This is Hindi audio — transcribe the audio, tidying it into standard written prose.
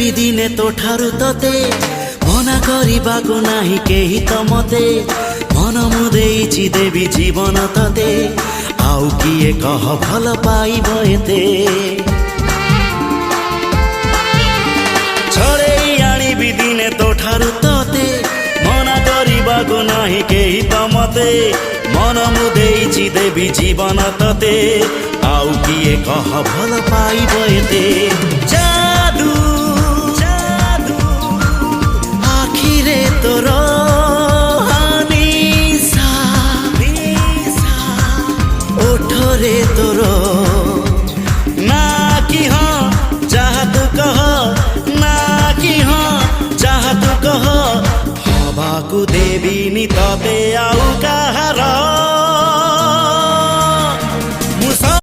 आनिबि दिने तो ठारु तते मना करिबाको नाही केही त मते मन मु देइछि देवी जीवन तते आउ किए कह भल पाइब एते छड़ेई आनिबि दिने तो ठारु तते मना करिबाको नाही केही त मते मन मु देइछि देवी जीवन तते आउ किए कह भल पाइब एते जादू जादू आखिरे तोर हानिसा ओठरे तोर ना कि हाँ जहाँ तू कह ना कि हाँ जहाँ तू कह हवाकू देवी नि तते आउ कहार